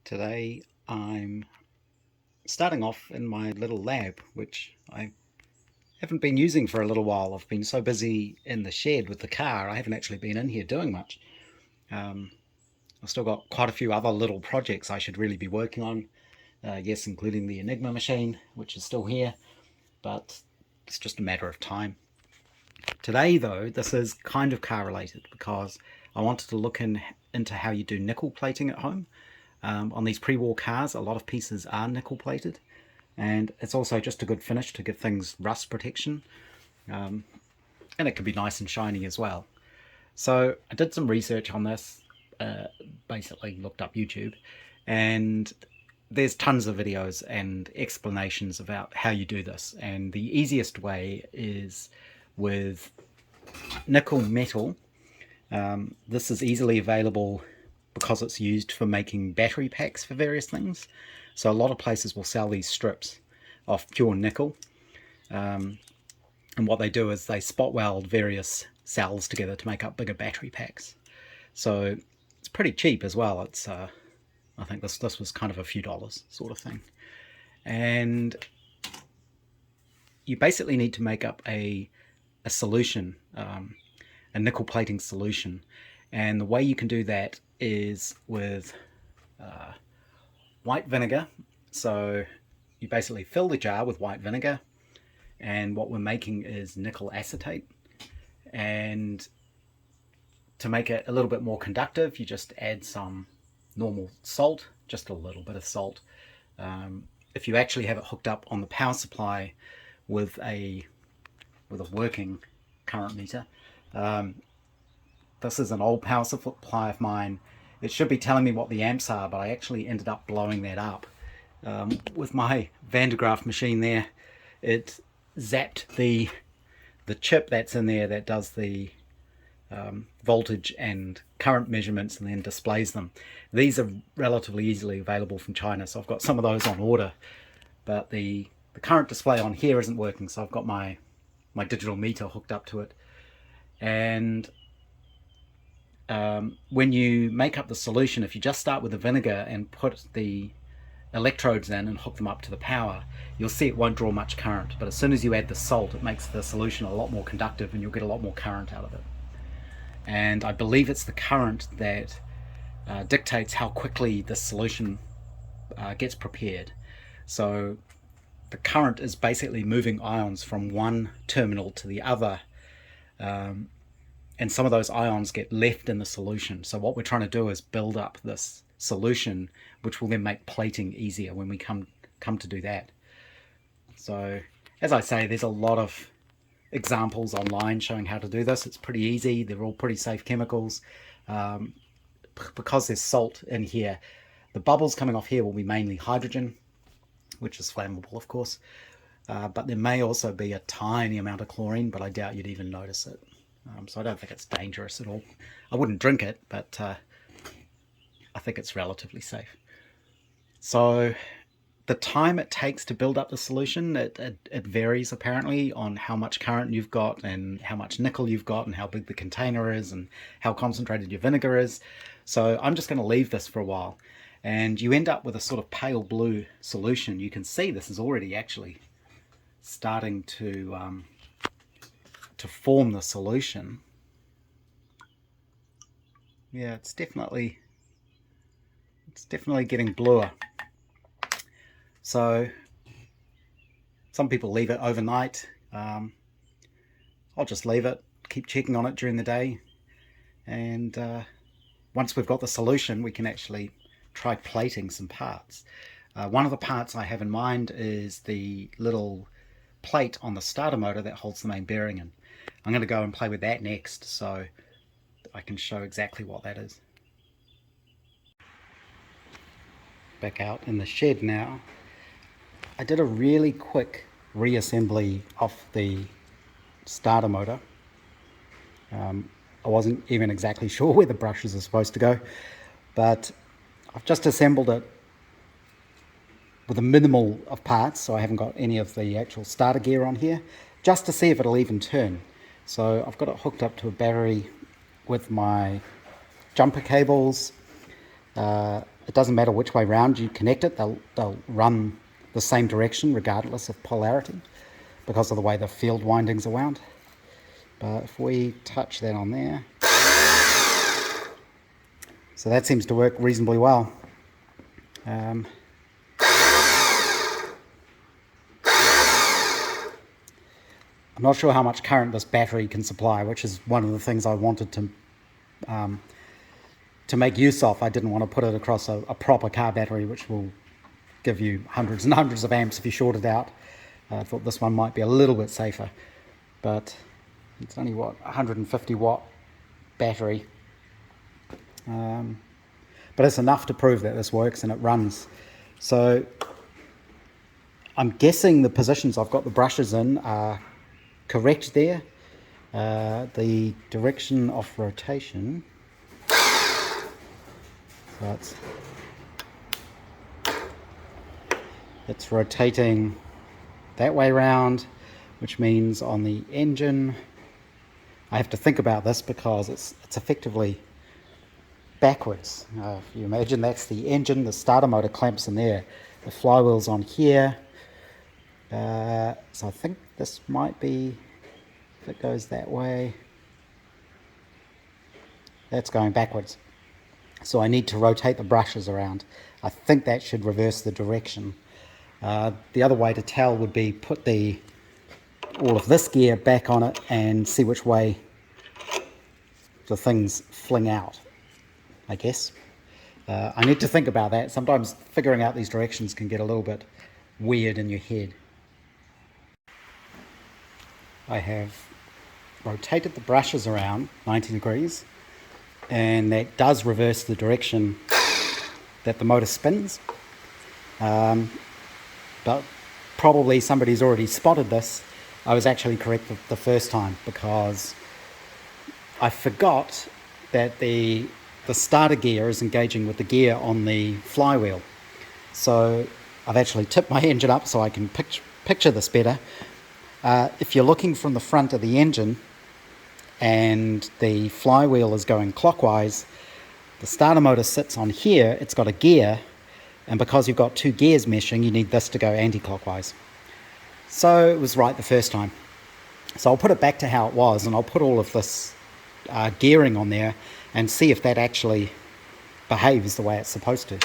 Today I'm starting off in my little lab, which I haven't been using for a little while. I've been so busy in the shed with the car, I haven't actually been in here doing much. Um, I've still got quite a few other little projects I should really be working on. Yes, including the Enigma machine, which is still here, but it's just a matter of time. Today, though, this is kind of car related because I wanted to look into how you do nickel plating at home. On these pre-war cars, a lot of pieces are nickel plated, and it's also just a good finish to give things rust protection, and it can be nice and shiny as well. So I did some research on this, basically looked up YouTube, and there's tons of videos and explanations about how you do this, and the easiest way is with nickel metal. This is easily available because it's used for making battery packs for various things. So a lot of places will sell these strips of pure nickel. And what they do is they spot weld various cells together to make up bigger battery packs. So it's pretty cheap as well. It's I think this was kind of a few dollars sort of thing. And you basically need to make up a solution, a nickel plating solution. And the way you can do that is with white vinegar. So you basically fill the jar with white vinegar, and what we're making is nickel acetate. And to make it a little bit more conductive, you just add some normal salt, just a little bit of salt. If you actually have it hooked up on the power supply with a working current meter, this is an old power supply of mine. It should be telling me what the amps are, but I actually ended up blowing that up. With my Van de Graaff machine there, it zapped the chip that's in there that does the voltage and current measurements and then displays them. These are relatively easily available from China, so I've got some of those on order, but the current display on here isn't working, so I've got my digital meter hooked up to it. And when you make up the solution, if you just start with the vinegar and put the electrodes in and hook them up to the power, you'll see it won't draw much current. But as soon as you add the salt, it makes the solution a lot more conductive and you'll get a lot more current out of it. And I believe it's the current that dictates how quickly the solution gets prepared. So the current is basically moving ions from one terminal to the other, and some of those ions get left in the solution. So what we're trying to do is build up this solution, which will then make plating easier when we come to do that. So as I say, there's a lot of examples online showing how to do this. It's pretty easy. They're all pretty safe chemicals. Because there's salt in here, the bubbles coming off here will be mainly hydrogen, which is flammable, of course. But there may also be a tiny amount of chlorine, but I doubt you'd even notice it. So I don't think it's dangerous at all. I wouldn't drink it, but I think it's relatively safe. So the time it takes to build up the solution, it varies apparently on how much current you've got and how much nickel you've got and how big the container is and how concentrated your vinegar is. So I'm just going to leave this for a while. And you end up with a sort of pale blue solution. You can see this is already actually starting to form the solution. Yeah, it's definitely getting bluer. So some people leave it overnight. I'll just leave it, keep checking on it during the day, and once we've got the solution, we can actually try plating some parts. One of the parts I have in mind is the little plate on the starter motor that holds the main bearing in. I'm going to go and play with that next so I can show exactly what that is. Back out in the shed now. I did a really quick reassembly of the starter motor. I wasn't even exactly sure where the brushes are supposed to go, but I've just assembled it with a minimal of parts, so I haven't got any of the actual starter gear on here, just to see if it'll even turn. So I've got it hooked up to a battery with my jumper cables, it doesn't matter which way round you connect it, they'll run the same direction regardless of polarity because of the way the field windings are wound. But if we touch that on there, so that seems to work reasonably well. I'm not sure how much current this battery can supply, which is one of the things I wanted to make use of. I didn't want to put it across a proper car battery, which will give you hundreds and hundreds of amps if you short it out. I thought this one might be a little bit safer, but it's only, what, 150 watt battery. But it's enough to prove that this works and it runs. So I'm guessing the positions I've got the brushes in are correct there. The direction of rotation, so it's rotating that way round, which means on the engine, I have to think about this because it's effectively backwards. If you imagine that's the engine, the starter motor clamps in there, the flywheel's on here. So I think this might be, if it goes that way, that's going backwards. So I need to rotate the brushes around. I think that should reverse the direction. The other way to tell would be put all of this gear back on it and see which way the things fling out, I guess. I need to think about that. Sometimes figuring out these directions can get a little bit weird in your head. I have rotated the brushes around 90 degrees, and that does reverse the direction that the motor spins. But probably somebody's already spotted this. I was actually correct the first time because I forgot that the starter gear is engaging with the gear on the flywheel. So I've actually tipped my engine up so I can picture this better. If you're looking from the front of the engine and the flywheel is going clockwise, the starter motor sits on here, it's got a gear, and because you've got two gears meshing, you need this to go anti-clockwise. So it was right the first time. So I'll put it back to how it was, and I'll put all of this gearing on there and see if that actually behaves the way it's supposed to.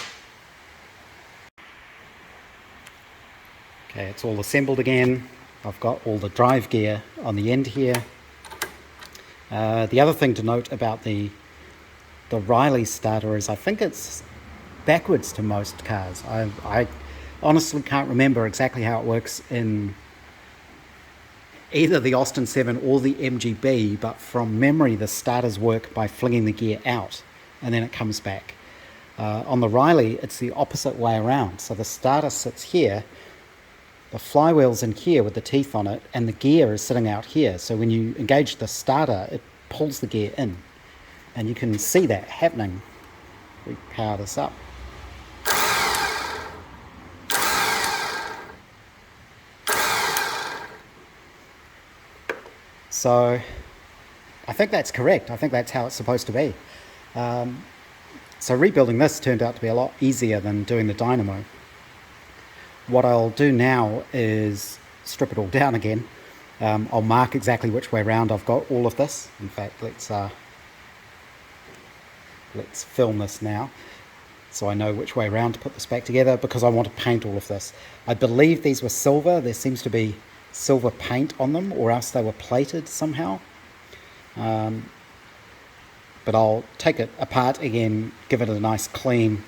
Okay, it's all assembled again. I've got all the drive gear on the end here. The other thing to note about the Riley starter is I think it's backwards to most cars. I honestly can't remember exactly how it works in either the Austin 7 or the MGB, but from memory the starters work by flinging the gear out and then it comes back. On the Riley it's the opposite way around, so the starter sits here, the flywheel's in here with the teeth on it, and the gear is sitting out here. So when you engage the starter, it pulls the gear in, and you can see that happening. We power this up. So I think that's correct. I think that's how it's supposed to be. So rebuilding this turned out to be a lot easier than doing the dynamo. What I'll do now is strip it all down again. I'll mark exactly which way around I've got all of this. In fact, let's film this now so I know which way around to put this back together, because I want to paint all of this. I believe these were silver. There seems to be silver paint on them, or else they were plated somehow. But I'll take it apart again, give it a nice clean,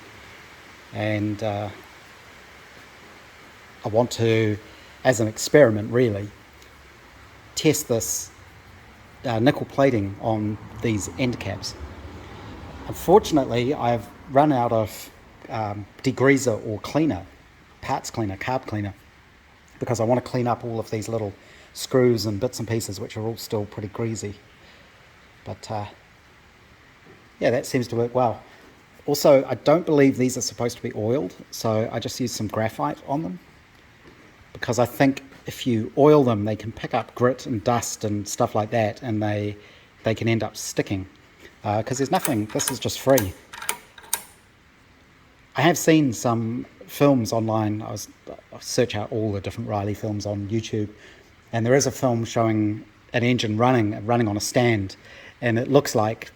and I want to, as an experiment really, test this nickel plating on these end caps. Unfortunately, I've run out of degreaser or cleaner, parts cleaner, carb cleaner, because I want to clean up all of these little screws and bits and pieces which are all still pretty greasy. But yeah, that seems to work well. Also, I don't believe these are supposed to be oiled, so I just used some graphite on them, because I think if you oil them, they can pick up grit and dust and stuff like that, and they can end up sticking. Because there's nothing, this is just free. I have seen some films online. I search out all the different Riley films on YouTube, and there is a film showing an engine running on a stand, and it looks like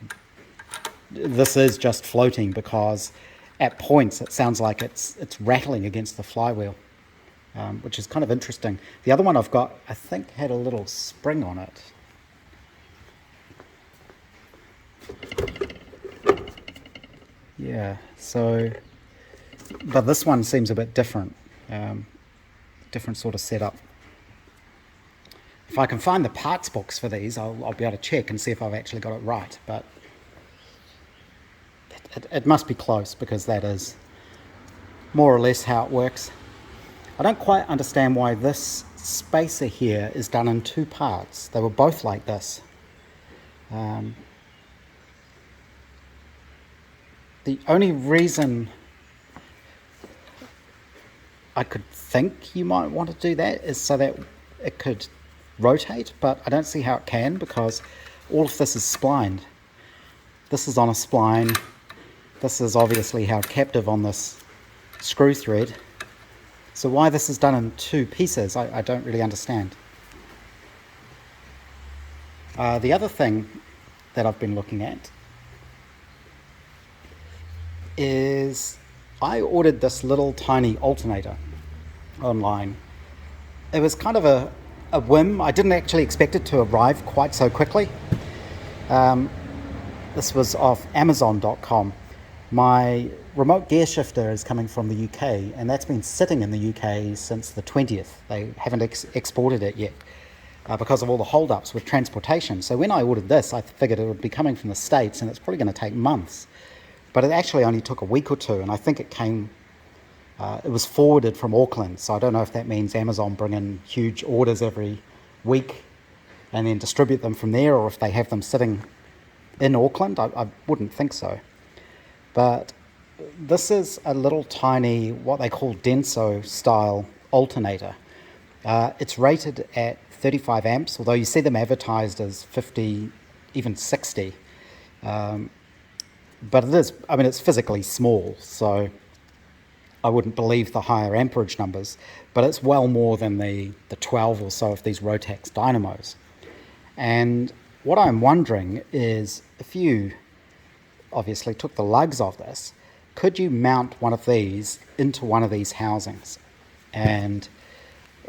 this is just floating because at points it sounds like it's rattling against the flywheel, which is kind of interesting. The other one I've got, I think, had a little spring on it. Yeah, so, but this one seems a bit different, different sort of setup. If I can find the parts books for these, I'll be able to check and see if I've actually got it right, but it must be close because that is more or less how it works. I don't quite understand why this spacer here is done in two parts. They were both like this. The only reason I could think you might want to do that is so that it could rotate, but I don't see how it can because all of this is splined. This is on a spline. This is obviously held captive on this screw thread. So why this is done in two pieces, I don't really understand. The other thing that I've been looking at is I ordered this little tiny alternator online. It was kind of a whim. I didn't actually expect it to arrive quite so quickly. This was off Amazon.com. My remote gear shifter is coming from the UK, and that's been sitting in the UK since the 20th. They haven't exported it yet because of all the hold-ups with transportation. So when I ordered this, I figured it would be coming from the States, and it's probably going to take months. But it actually only took a week or two, and I think it was forwarded from Auckland. So I don't know if that means Amazon bring in huge orders every week and then distribute them from there, or if they have them sitting in Auckland. I wouldn't think so. But this is a little tiny, what they call Denso style alternator. It's rated at 35 amps, although you see them advertised as 50, even 60. But it is, I mean, it's physically small, so I wouldn't believe the higher amperage numbers, but it's well more than the 12 or so of these Rotax dynamos. And what I'm wondering is, if you obviously took the lugs of this, could you mount one of these into one of these housings? And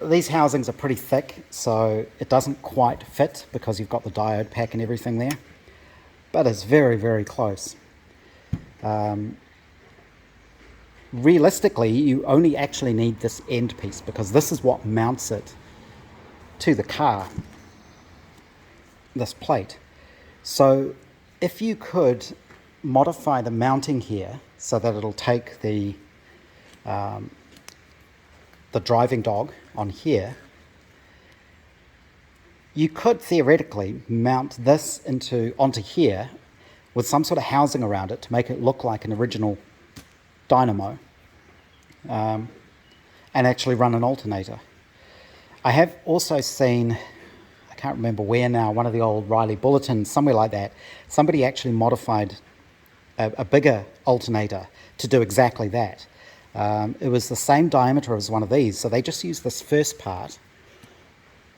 these housings are pretty thick, so it doesn't quite fit because you've got the diode pack and everything there, but it's very, very close. Realistically, you only actually need this end piece because this is what mounts it to the car, this plate. So if you could modify the mounting here so that it'll take the driving dog on here, you could theoretically mount this onto here with some sort of housing around it to make it look like an original dynamo, and actually run an alternator. I have also seen, I can't remember where now, one of the old Riley bulletins, somewhere like that, somebody actually modified a bigger alternator to do exactly that. It was the same diameter as one of these, so they just used this first part,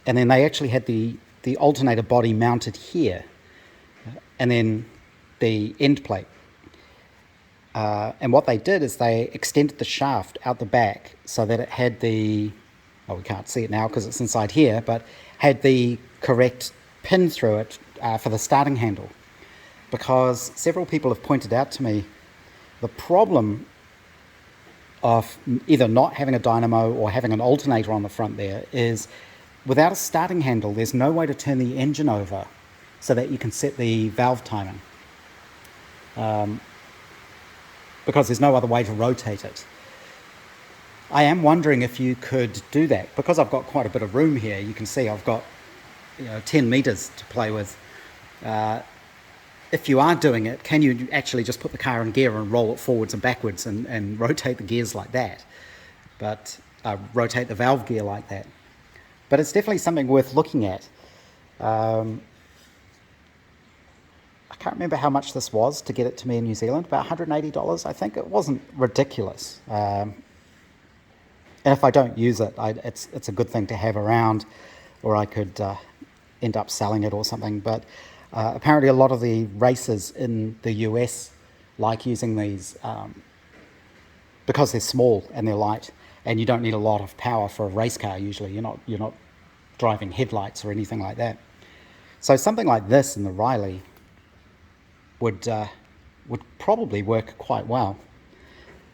and then they actually had the alternator body mounted here, and then the end plate. And what they did is they extended the shaft out the back so that it had we can't see it now because it's inside here, but had the correct pin through it for the starting handle. Because several people have pointed out to me the problem of either not having a dynamo or having an alternator on the front there is without a starting handle, there's no way to turn the engine over so that you can set the valve timing. Because there's no other way to rotate it. I am wondering if you could do that. Because I've got quite a bit of room here, you can see I've got 10 meters to play with. If you are doing it, can you actually just put the car in gear and roll it forwards and backwards and rotate the gears like that? But rotate the valve gear like that. But it's definitely something worth looking at. I can't remember how much this was to get it to me in New Zealand, about $180, I think. It wasn't ridiculous. And if I don't use it, it's a good thing to have around, or I could end up selling it or something. But apparently a lot of the racers in the US like using these because they're small and they're light, and you don't need a lot of power for a race car usually. You're not driving headlights or anything like that. So something like this in the Riley would probably work quite well.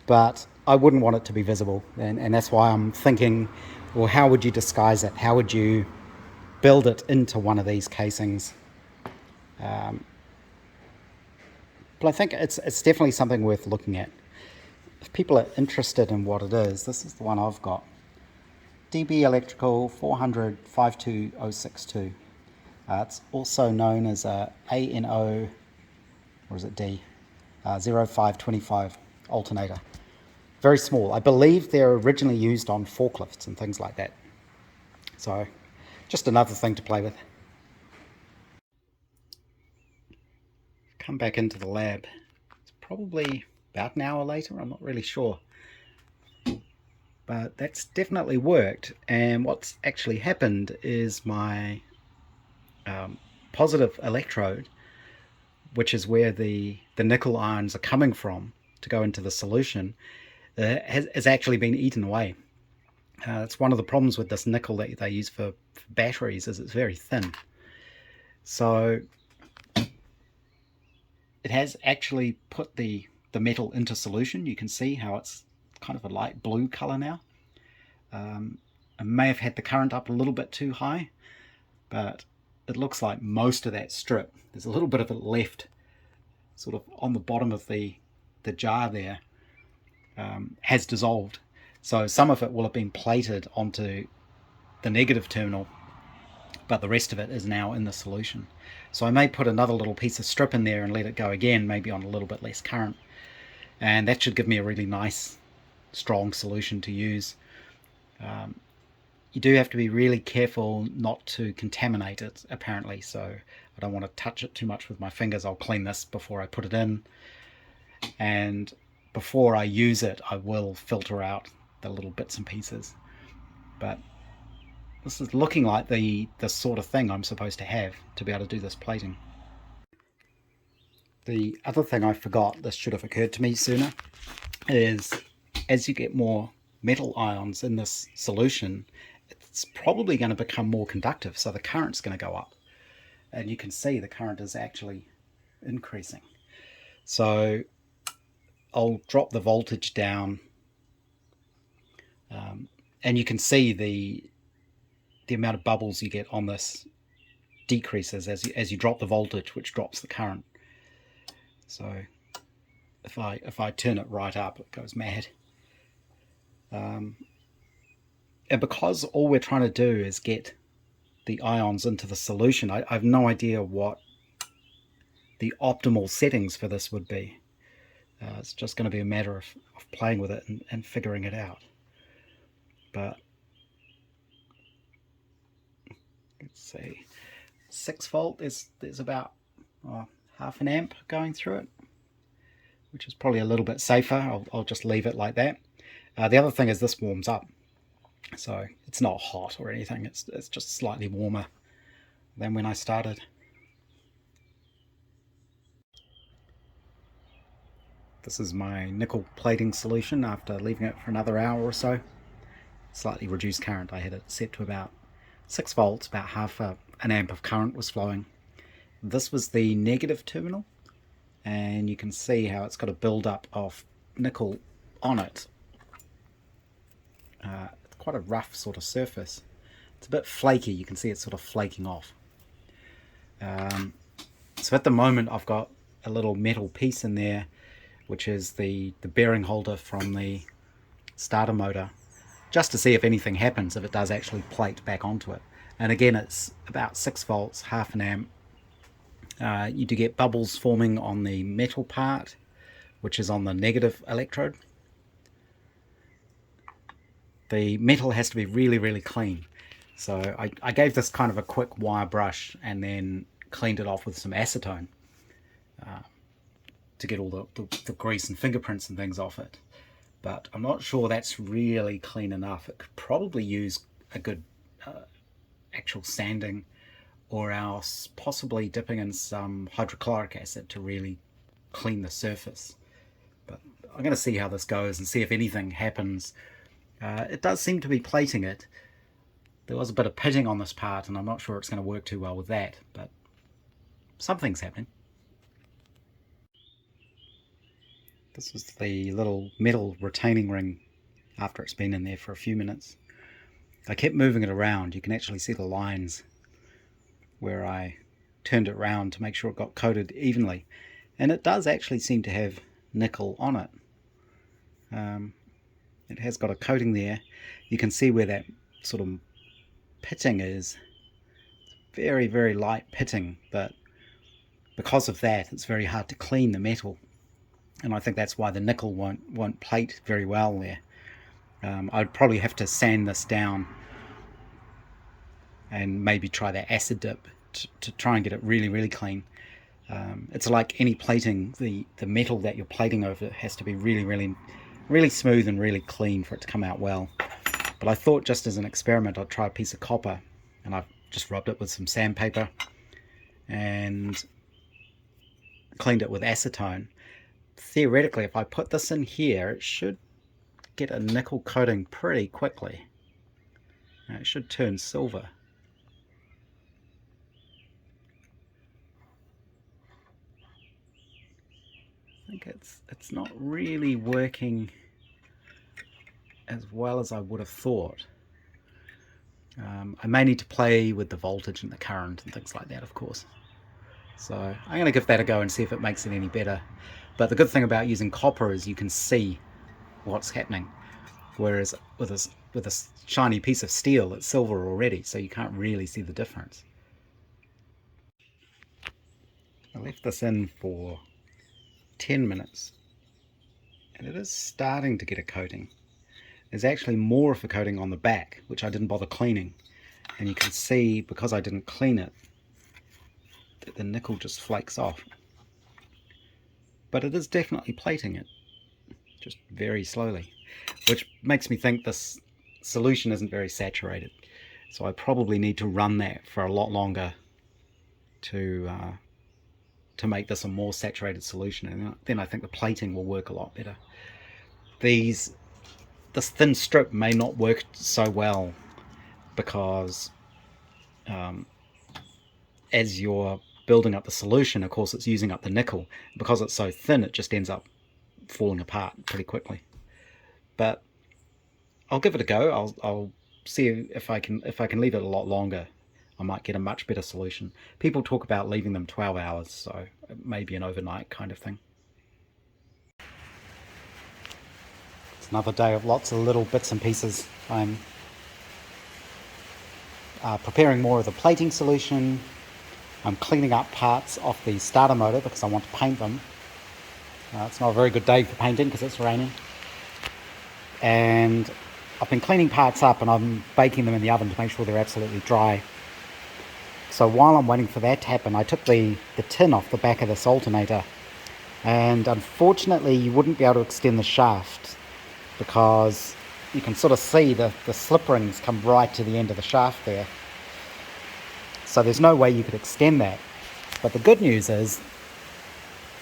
But I wouldn't want it to be visible, and that's why I'm thinking, well, how would you disguise it? How would you build it into one of these casings? But I think it's definitely something worth looking at. If people are interested in what it is, this is the one I've got. DB Electrical 400 52062. It's also known as a ANO, or is it D? 0525 alternator. Very small. I believe they're originally used on forklifts and things like that. So just another thing to play with. Come back into the lab. It's probably about an hour later, I'm not really sure. But that's definitely worked, and what's actually happened is my positive electrode, which is where the nickel ions are coming from to go into the solution, has actually been eaten away. It's one of the problems with this nickel that they use for batteries, is it's very thin. So it has actually put the metal into solution. You can see how it's kind of a light blue color now. I may have had the current up a little bit too high, but it looks like most of that strip, there's a little bit of it left sort of on the bottom of the jar there, has dissolved. So some of it will have been plated onto the negative terminal, but the rest of it is now in the solution. So I may put another little piece of strip in there and let it go again, maybe on a little bit less current, and that should give me a really nice strong solution to use. You do have to be really careful not to contaminate it, apparently, so I don't want to touch it too much with my fingers. I'll clean this before I put it in, and before I use it I will filter out the little bits and pieces. But this is looking like the sort of thing I'm supposed to have to be able to do this plating. The other thing I forgot, this should have occurred to me sooner, is as you get more metal ions in this solution, it's probably going to become more conductive, so the current's going to go up, and you can see the current is actually increasing. So I'll drop the voltage down, and you can see the amount of bubbles you get on this decreases as you drop the voltage, which drops the current. So if I turn it right up, it goes mad. And because all we're trying to do is get the ions into the solution, I have no idea what the optimal settings for this would be. It's just going to be a matter of playing with it and figuring it out. But let's see, 6 volt, there's about half an amp going through it, which is probably a little bit safer. I'll just leave it like that. The other thing is this warms up, so it's not hot or anything, it's just slightly warmer than when I started. This is my nickel plating solution after leaving it for another hour or so. Slightly reduced current. I had it set to about 6 volts, about half an amp of current was flowing. This was the negative terminal, and you can see how it's got a build-up of nickel on it. It's quite a rough sort of surface. It's a bit flaky. You can see it's sort of flaking off. So at the moment I've got a little metal piece in there, which is the bearing holder from the starter motor, just to see if anything happens, if it does actually plate back onto it. And again, it's about 6 volts, half an amp. You do get bubbles forming on the metal part, which is on the negative electrode. The metal has to be really, really clean. So I gave this kind of a quick wire brush and then cleaned it off with some acetone. to get all the grease and fingerprints and things off it. But I'm not sure that's really clean enough. It could probably use a good actual sanding, or else possibly dipping in some hydrochloric acid to really clean the surface. But I'm going to see how this goes and see if anything happens. It does seem to be plating it. There was a bit of pitting on this part, and I'm not sure it's going to work too well with that, but something's happening. This is the little metal retaining ring after it's been in there for a few minutes. I kept moving it around. You can actually see the lines where I turned it around to make sure it got coated evenly. And it does actually seem to have nickel on it. It has got a coating there. You can see where that sort of pitting is. Very, very light pitting, but because of that, it's very hard to clean the metal. And I think that's why the nickel won't plate very well there. I'd probably have to sand this down and maybe try that acid dip to try and get it really, really clean. It's like any plating, the metal that you're plating over has to be really, really, really smooth and really clean for it to come out well. But I thought, just as an experiment, I'd try a piece of copper, and I've just rubbed it with some sandpaper and cleaned it with acetone. Theoretically, if I put this in here, it should get a nickel coating pretty quickly. It should turn silver. I think it's not really working as well as I would have thought. I may need to play with the voltage and the current and things like that, of course. So I'm going to give that a go and see if it makes it any better. But the good thing about using copper is you can see what's happening, whereas with a shiny piece of steel, it's silver already, so you can't really see the difference. I left this in for 10 minutes, and it is starting to get a coating. There's actually more of a coating on the back, which I didn't bother cleaning, and you can see, because I didn't clean it, that the nickel just flakes off. But it is definitely plating it, just very slowly, which makes me think this solution isn't very saturated. So I probably need to run that for a lot longer to make this a more saturated solution, and then I think the plating will work a lot better. This thin strip may not work so well because as you're building up the solution, of course, it's using up the nickel. Because it's so thin, it just ends up falling apart pretty quickly. But I'll give it a go. I'll see if I can leave it a lot longer. I might get a much better solution. People talk about leaving them 12 hours, so it may be an overnight kind of thing. It's another day of lots of little bits and pieces. I'm preparing more of the plating solution. I'm cleaning up parts off the starter motor because I want to paint them. It's not a very good day for painting because it's raining. And I've been cleaning parts up and I'm baking them in the oven to make sure they're absolutely dry. So while I'm waiting for that to happen, I took the tin off the back of this alternator, and unfortunately you wouldn't be able to extend the shaft because you can sort of see the slip rings come right to the end of the shaft there. So there's no way you could extend that. But the good news is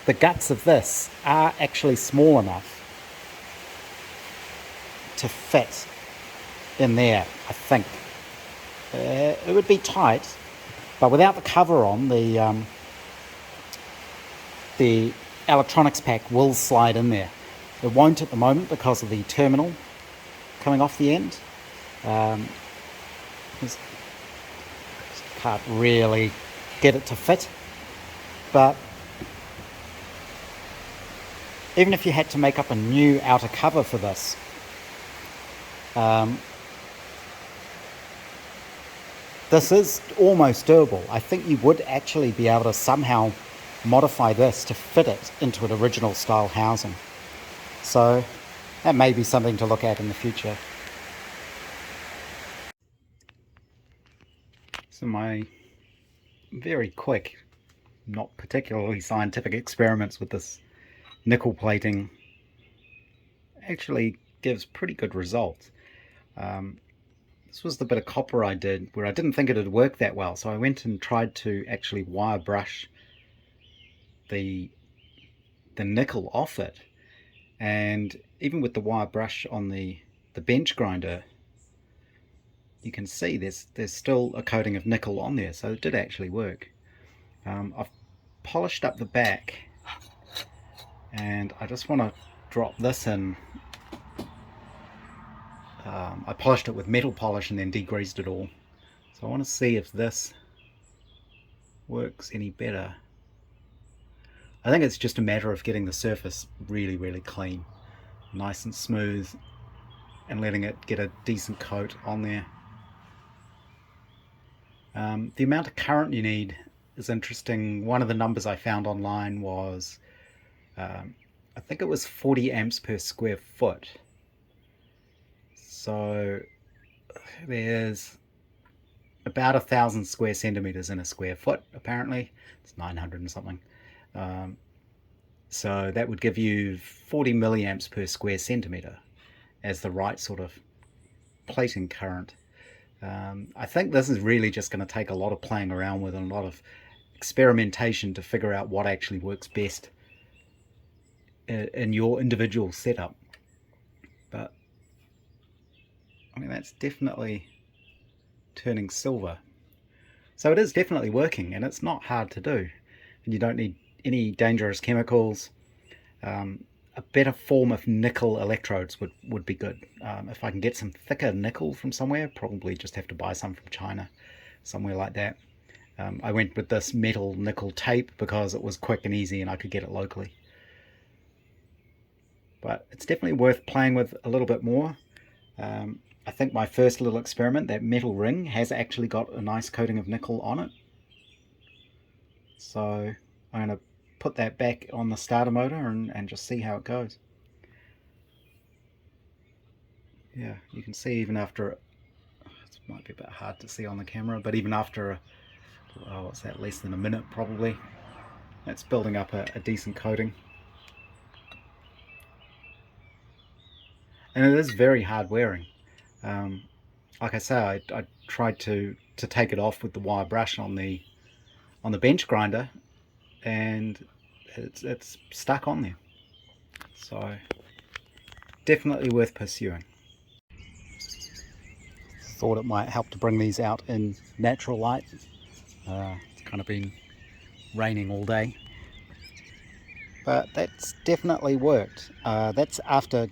the guts of this are actually small enough to fit in there, I think. It would be tight, but without the cover on, the electronics pack will slide in there. It won't at the moment because of the terminal coming off the end. Just can't really get it to fit. But even if you had to make up a new outer cover for this, this is almost doable. I think you would actually be able to somehow modify this to fit it into an original style housing. So that may be something to look at in the future. So my very quick not particularly scientific experiments with this nickel plating actually gives pretty good results. This was the bit of copper I did where I didn't think it would work that well, so I went and tried to actually wire brush the nickel off it, and even with the wire brush on the bench grinder, you can see there's still a coating of nickel on there, so it did actually work. I've polished up the back, and I just want to drop this in. I polished it with metal polish and then degreased it all, so I want to see if this works any better. I think it's just a matter of getting the surface really, really clean, nice and smooth, and letting it get a decent coat on there. The amount of current you need is interesting. One of the numbers I found online was, I think it was 40 amps per square foot. So there's about 1,000 square centimeters in a square foot, apparently. It's 900 and something. So that would give you 40 milliamps per square centimeter as the right sort of plating current. I think this is really just going to take a lot of playing around with and a lot of experimentation to figure out what actually works best in your individual setup. But I mean, that's definitely turning silver. So it is definitely working, and it's not hard to do, and you don't need any dangerous chemicals. A better form of nickel electrodes would be good. If I can get some thicker nickel from somewhere, probably just have to buy some from China, somewhere like that. I went with this metal nickel tape because it was quick and easy and I could get it locally. But it's definitely worth playing with a little bit more. I think my first little experiment, that metal ring, has actually got a nice coating of nickel on it. So I'm going to put that back on the starter motor and just see how it goes. Yeah, you can see even after, it might be a bit hard to see on the camera, but even after, what's that, less than a minute probably, that's building up a decent coating. And it is very hard wearing. Like I say, I tried to take it off with the wire brush on the bench grinder, and it's stuck on there. So definitely worth pursuing. Thought it might help to bring these out in natural light. It's kind of been raining all day, but that's definitely worked. That's after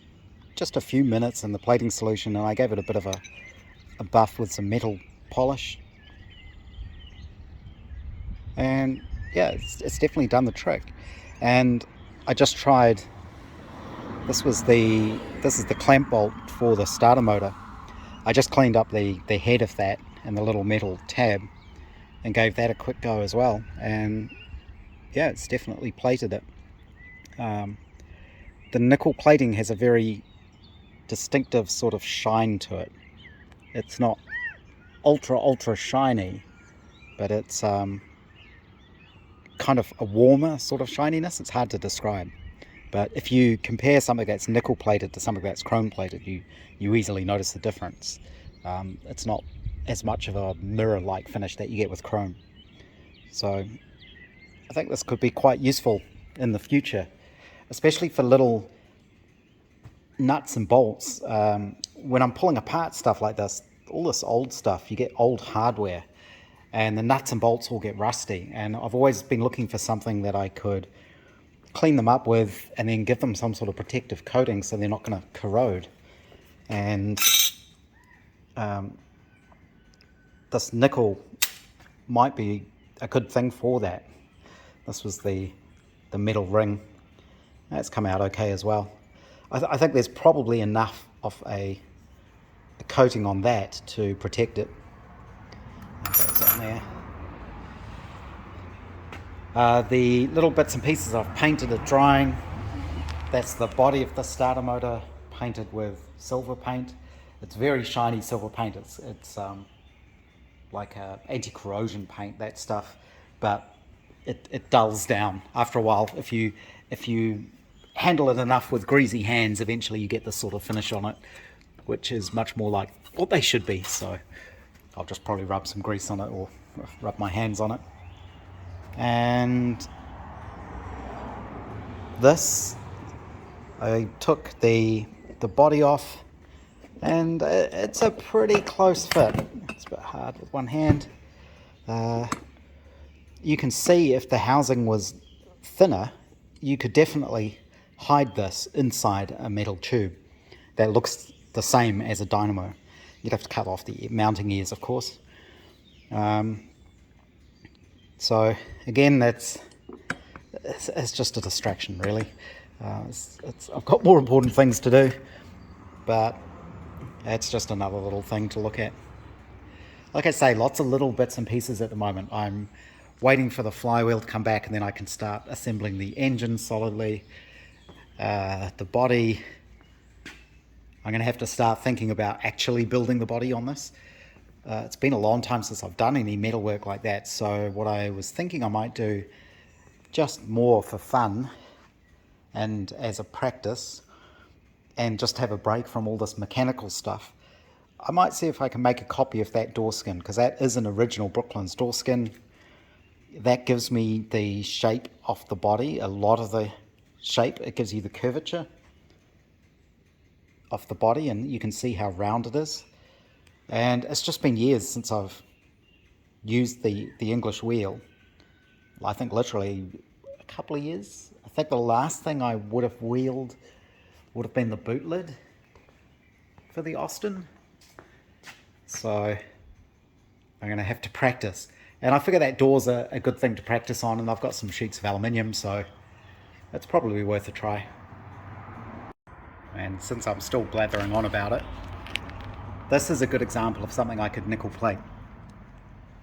just a few minutes in the plating solution, and I gave it a bit of a buff with some metal polish, and yeah, it's definitely done the trick. And I just tried, this is the clamp bolt for the starter motor. I just cleaned up the head of that and the little metal tab and gave that a quick go as well, and yeah, it's definitely plated it. The nickel plating has a very distinctive sort of shine to it. It's not ultra shiny, but it's kind of a warmer sort of shininess. It's hard to describe, but if you compare something that's nickel plated to something that's chrome plated, you easily notice the difference. It's not as much of a mirror-like finish that you get with chrome. So I think this could be quite useful in the future, especially for little nuts and bolts. When I'm pulling apart stuff like this, all this old stuff, you get old hardware and the nuts and bolts all get rusty, and I've always been looking for something that I could clean them up with and then give them some sort of protective coating so they're not going to corrode. And this nickel might be a good thing for that. This was the metal ring. That's come out okay as well. I think there's probably enough of a coating on that to protect it. That goes on there. The little bits and pieces I've painted are drying. That's the body of the starter motor painted with silver paint. It's very shiny silver paint. It's like a anti-corrosion paint, that stuff. But it dulls down after a while. If you handle it enough with greasy hands, eventually you get this sort of finish on it, which is much more like what they should be. So I'll just probably rub some grease on it or rub my hands on it. And this, I took the body off, and it's a pretty close fit. It's a bit hard with one hand. You can see if the housing was thinner, you could definitely hide this inside a metal tube that looks the same as a dynamo. You'd have to cut off the mounting ears, of course. So again, it's just a distraction, really. I've got more important things to do, but it's just another little thing to look at. Like I say, lots of little bits and pieces at the moment. I'm waiting for the flywheel to come back, and then I can start assembling the engine solidly. The body, I'm going to have to start thinking about actually building the body on this. It's been a long time since I've done any metalwork like that, so what I was thinking I might do, just more for fun and as a practice, and just have a break from all this mechanical stuff, I might see if I can make a copy of that door skin, because that is an original Brooklands door skin. That gives me the shape of the body, a lot of the shape. It gives you the curvature of the body, and you can see how round it is. And it's just been years since I've used the English wheel. I think literally a couple of years. I think the last thing I would have wheeled would have been the boot lid for the Austin. So I'm going to have to practice. And I figure that door's a good thing to practice on, and I've got some sheets of aluminium, so it's probably worth a try. And since I'm still blathering on about it, this is a good example of something I could nickel plate.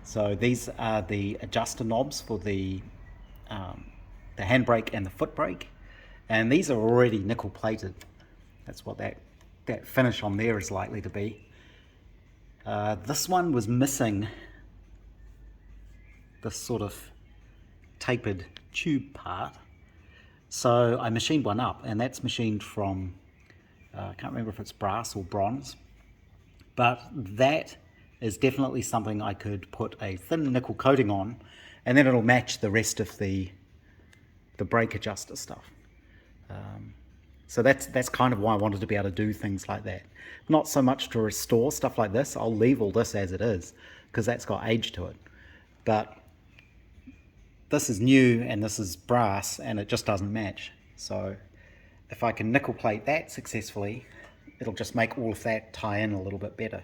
So these are the adjuster knobs for the handbrake and the foot brake, and these are already nickel plated. That's what that finish on there is likely to be. This one was missing this sort of tapered tube part, so I machined one up, and that's machined from I can't remember if it's brass or bronze, but that is definitely something I could put a thin nickel coating on, and then it'll match the rest of the brake adjuster stuff. So that's kind of why I wanted to be able to do things like that. Not so much to restore stuff like this. I'll leave all this as it is, because that's got age to it. But this is new, and this is brass, and it just doesn't match. So if I can nickel plate that successfully, it'll just make all of that tie in a little bit better.